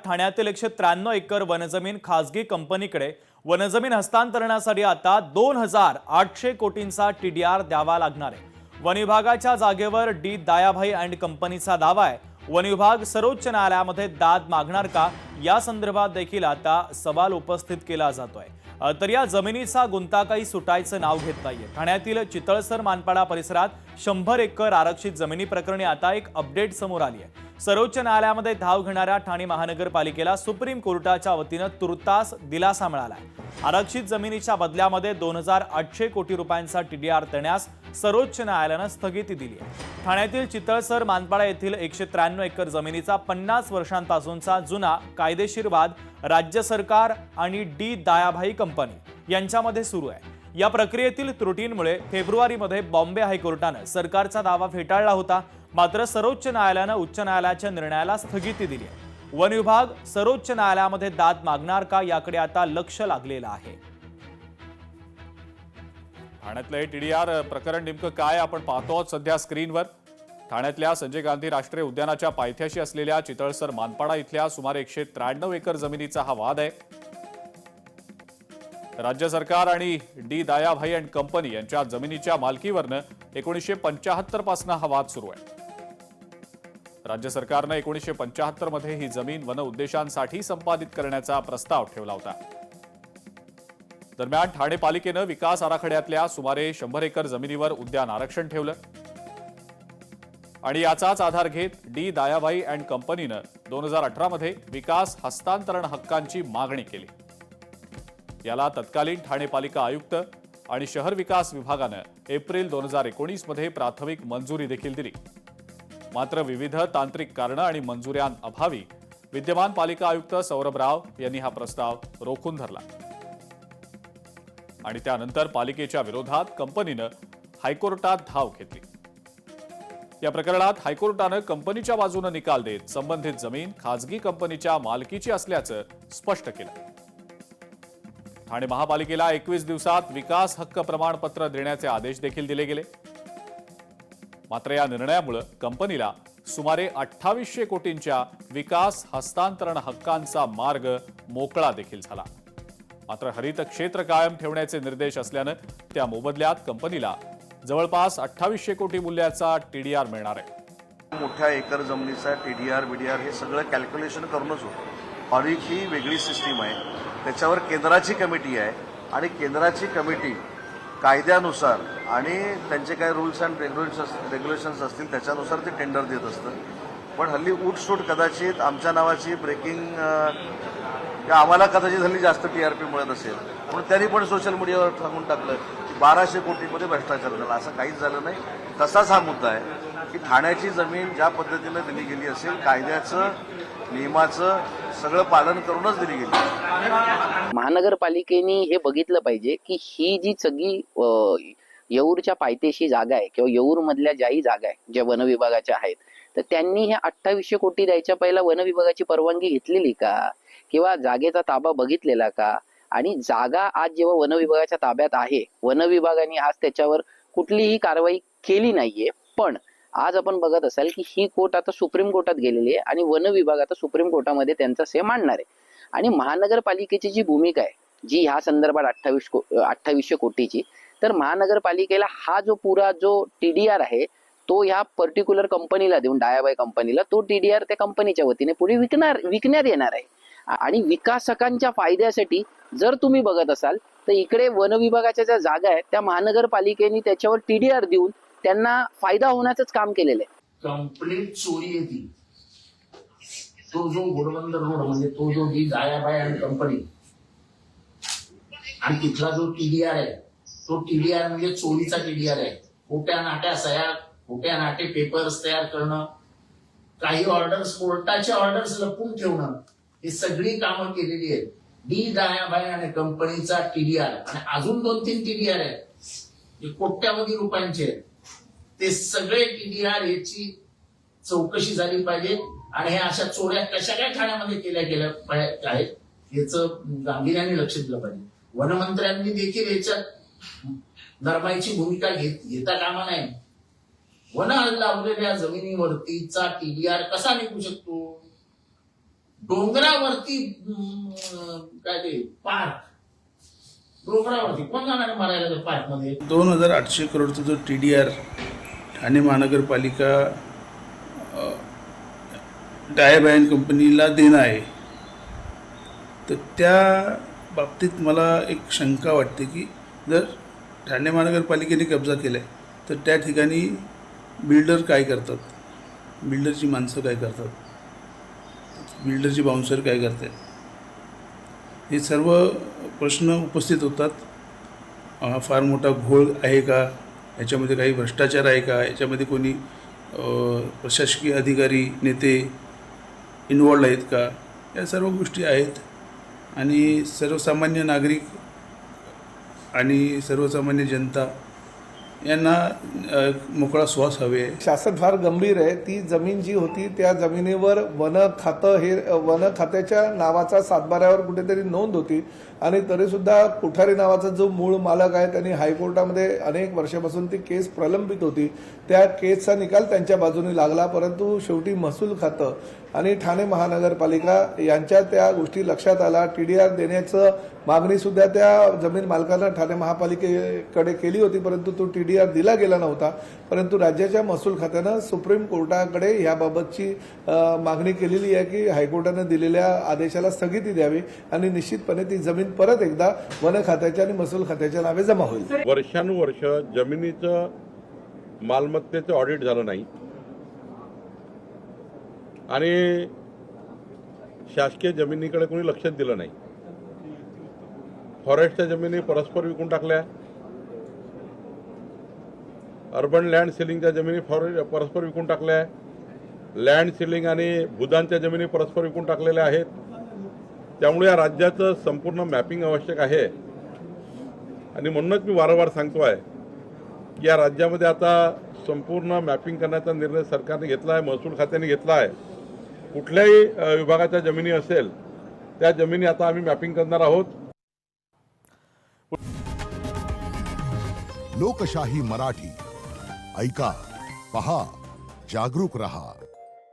ठाण्यातील 193 एकर वनजमीन खासगी कंपनीकडे वनजमीन हस्तांतरणासाठी आता 2800 कोटींचा टीडीआर द्यावा लागणार आहे। वन विभागाच्या जागेवर डी दायाभाई अँड कंपनीचा दावा आहे। वन विभाग सर्वोच्च न्यायालयामध्ये दाद मागणार का, या संदर्भात देखील आता सवाल उपस्थित केला जातोय। तर या जमिनीचा गुंता काही सुटायचं नाव घेत नाहीये। ठाण्यातील चितळसर मानपाडा परिसरात 100 एकर आरक्षित जमिनी प्रकरणी आता एक अपडेट समोर आली आहे। सर्वोच्च न्यायालयामध्ये धाव घेणाऱ्या ठाणे महानगरपालिकेला सुप्रीम कोर्टाच्या वतीनं तुर्तास दिलासा मिळाला आहे। आरक्षित जमिनीच्या बदल्यामध्ये 2800 कोटी रुपयांचा टीडीआर देण्यास सर्वोच्च न्यायालयानं स्थगिती दिली आहे। ठाण्यातील चितळसर मानपाडा येथील 193 एकर जमिनीचा 50 वर्षांपासूनचा जुना कायदेशीर वाद राज्य सरकार आणि डी दायाभाई कंपनी यांच्यामध्ये सुरू आहे। या प्रक्रियेतील त्रुटींमुळे फेब्रुवारीमध्ये बॉम्बे हायकोर्टानं सरकारचा दावा फेटाळला होता, मात्र सर्वोच्च न्यायालयानं उच्च न्यायालयाच्या निर्णयाला स्थगिती दिली आहे। वन विभाग सर्वोच्च न्यायालयामध्ये दाद मागणार का, याकडे आता लक्ष लागलेलं आहे। ठाण्यातलं टीडीआर प्रकरण नेमकं काय आपण पाहतो सध्या स्क्रीनवर। ठाण्यातल्या संजय गांधी राष्ट्रीय उद्यानाच्या पायथ्याशी असलेल्या चितळसर मानपाडा इथल्या सुमारे 193 एकर जमिनीचा हा वाद आहे। राज्य सरकार आणि डी दायाभाई अँड कंपनी यांच्या जमिनीच्या मालकीवरनं 1975 पासून हा वाद सुरू आहे। राज्य सरकारनं 1975 मध्ये ही जमीन वन उद्देशांसाठी संपादित करण्याचा प्रस्ताव ठेवला होता। दरम्यान ठाणे पालिकेनं विकास आराखड्यातल्या सुमारे 100 एकर जमिनीवर उद्यान आरक्षण ठेवलं आणि याचाच आधार घेत डी दायाभाई अँड कंपनीनं 2018 मध्ये विकास हस्तांतरण हक्कांची मागणी केली। याला तत्कालीन ठाणे पालिका आयुक्त आणि शहर विकास विभागानं एप्रिल 2019 मध्ये प्राथमिक मंजुरी देखील दिली। मात्र विविध तांत्रिक कारणं आणि मंजुऱ्यांअभावी विद्यमान पालिका आयुक्त सौरभ राव यांनी हा प्रस्ताव रोखून धरला आणि त्यानंतर पालिकेच्या विरोधात कंपनीनं हायकोर्टात धाव घेतली। या प्रकरणात हायकोर्टानं कंपनीच्या बाजूने निकाल देत संबंधित जमीन खासगी कंपनीच्या मालकीची असल्याचं स्पष्ट केलं। ठाणे महापालिकेला 21 दिवसात विकास हक्क प्रमाणपत्र देण्याचे आदेश देखील दिले गेले। मात्र या निर्णयामुळे कंपनीला सुमारे 2800 कोटींच्या विकास हस्तांतरण हक्कांचा मार्ग मोकळा देखील झाला। मात्र हरित क्षेत्र कायम ठेवण्याचे निर्देश असल्यानं त्या मोबदल्यात कंपनीला जवळपास 2800 कोटी मूल्याचा टीडीआर मिळणार आहे। मोठ्या एकर जमिनीचा टीडीआर बीडीआर हे सगळं कॅल्क्युलेशन करूनच होतं। ऑडिट ही वेगळी सिस्टीम आहे, त्याच्यावर केंद्राची कमिटी आहे आणि केंद्राची कमिटी कायद्यानुसार आणि त्यांचे काय रूल्स अँड रेग्युलेशन्स असतील त्याच्यानुसार ते टेंडर देत असतं। पण हल्ली उठसूट कदाचित आमच्या नावाची ब्रेकिंग आम्हाला कदाचित हल्ली जास्त टीआरपी मिळत असेल म्हणून त्यांनी पण सोशल मीडियावर सांगून टाकलं की 1200 कोटीमध्ये भ्रष्टाचार झाला। असं काहीच झालं नाही। तसाच हा मुद्दा आहे की ठाण्याची जमीन ज्या पद्धतीनं दिली गेली असेल, कायद्याचं नियमाचं सगळं पालन करूनच दिली गेली। महानगरपालिकेने हे बघितलं पाहिजे की ही जी सगळी येऊरच्या पायथ्याशी जागा आहे किंवा येऊर मधल्या ज्याही जागा आहे ज्या वन विभागाच्या आहेत, तर त्यांनी हे 2800 कोटी द्यायच्या पहिला वन विभागाची परवानगी घेतलेली का, किंवा जागेचा ताबा बघितलेला का? आणि जागा आज जेव्हा वन विभागाच्या ताब्यात आहे, वन विभागाने आज त्याच्यावर कुठलीही कारवाई केली नाहीये। पण आज आपण बघत असाल की ही कोर्ट आता सुप्रीम कोर्टात गेलेली आहे आणि वन विभाग आता सुप्रीम कोर्टामध्ये त्यांचा से मांडणार आहे। आणि महानगरपालिकेची जी भूमिका आहे जी ह्या संदर्भात 2800 कोटीची, तर महानगरपालिकेला हा जो पुरा जो टीडीआर आहे तो ह्या पर्टिक्युलर कंपनीला देऊन, दायाभाई कंपनीला, तो टीडीआर त्या कंपनीच्या वतीने पुढे विकण्यात येणार आहे। आणि विकासकांच्या फायद्यासाठी जर तुम्ही बघत असाल तर इकडे वन विभागाच्या ज्या जागा आहेत त्या महानगरपालिकेने त्याच्यावर टीडीआर देऊन त्यांना फायदा होण्याचंच काम केलेलं आहे। कंप्लीट चोरी आहे ती। तो जो घोडबंदर रोड म्हणजे तो जो डी दायाभाई अँड कंपनी आणि तिथला जो टीडीआर आहे तो टीडीआर म्हणजे चोरीचा टीडीआर आहे। खोट्या नाट्या सह्या, खोट्या नाटे पेपर्स तयार करणं, काही ऑर्डर्स, कोर्टाच्या ऑर्डर्स लपवून ठेवणं, ही सगळी कामं केलेली आहेत। डी दायाभाई आणि कंपनीचा टीडीआर आणि अजून 2-3 टीडीआर आहेत जे कोट्यावधी रुपयांचे आहेत। ते सगळे टीडीआर याची चौकशी झाली पाहिजे आणि हे अशा चोऱ्या कशा काय ठाण्यामध्ये केल्या आहेत याचं गांभीर्याने लक्ष दिलं पाहिजे। वनमंत्र्यांनी देखील याच्यात नरमाईची भूमिका घेता कामा नाही। वन लावलेल्या जमिनीवरतीचा टीडीआर कसा निघू शकतो? डोंगरावरती काय ते पार्क, डोंगरावरती कोण जाणार मारायला त्या पार्क मध्ये? 2800 करोडचा जो TDR ठाणे महानगरपालिका डायभाई अँड कंपनीला देणं आहे, तर त्या बाबतीत मला एक शंका वाटते की जर ठाणे महानगरपालिकेने कब्जा केला आहे तर त्या ठिकाणी बिल्डर काय करतात, बिल्डरची माणसं काय करतात, बिल्डरची बाउन्सर काय करतात, हे सर्व प्रश्न उपस्थित होतात. फार मोठा घोळ आहे का, याच्यामध्ये काही भ्रष्टाचार आहे का, याच्यामध्ये कोणी प्रशासकीय अधिकारी नेते इन्वॉल्ड आहेत का, या सर्व गोष्टी आहेत. आणि सर्वसामान्य नागरिक आणि सर्वसामान्य जनता यांना मोकळा श्वास हवे आहे. शासन फार गंभीर आहे. ती जमीन जी होती त्या जमिनीवर वन खात्याच्या नावाचा सातबाऱ्यावर कुठेतरी नोंद होती आणि तरीसुद्धा कोठारी नावाचा जो मूळ मालक आहे त्यांनी हायकोर्टामध्ये अनेक वर्षापासून ती केस प्रलंबित होती. त्या केसचा निकाल त्यांच्या बाजूने लागला, परंतु शेवटी महसूल खातं आणि ठाणे महानगरपालिका यांच्या त्या गोष्टी लक्षात आला. TDR देण्याचं मागणी सुद्धा त्या जमीन मालकानं ठाणे महापालिकेकडे केली होती, परंतु तो TDR दिला गेला नव्हता. परंतु राज्याच्या महसूल खात्यानं सुप्रीम कोर्टाकडे याबाबतची मागणी केलेली आहे की हायकोर्टानं दिलेल्या आदेशाला स्थगिती द्यावी आणि निश्चितपणे ती जमीन परत एकदा वन खात्याच्या आणि महसूल खात्याच्या नावे जमा होईल. वर्षानुवर्ष जमिनीचं मालमत्तेचं ऑडिट झालं नाही आणि शासकीय जमिनीकडे कोणी लक्षच दिलं नाही. फॉरेस्टच्या जमिनी परस्पर विकून टाकल्या, अर्बन लँड सिलिंगच्या जमिनी परस्पर विकून टाकल्या, लँड सिलिंग आणि भूदानच्या जमिनी परस्पर विकून टाकलेल्या आहेत. त्यामुळे या राज्याचं संपूर्ण मॅपिंग आवश्यक आहे आणि म्हणूनच मी वारंवार सांगतो आहे की या राज्यामध्ये आता संपूर्ण मॅपिंग करण्याचा निर्णय सरकारने घेतला आहे, महसूल खात्याने घेतला आहे. कुठल्याही विभागाच्या जमिनी असेल त्या जमिनी आता आम्ही मॅपिंग करणार आहोत. लोकशाही मराठी ऐका, पहा, जागरूक रहा.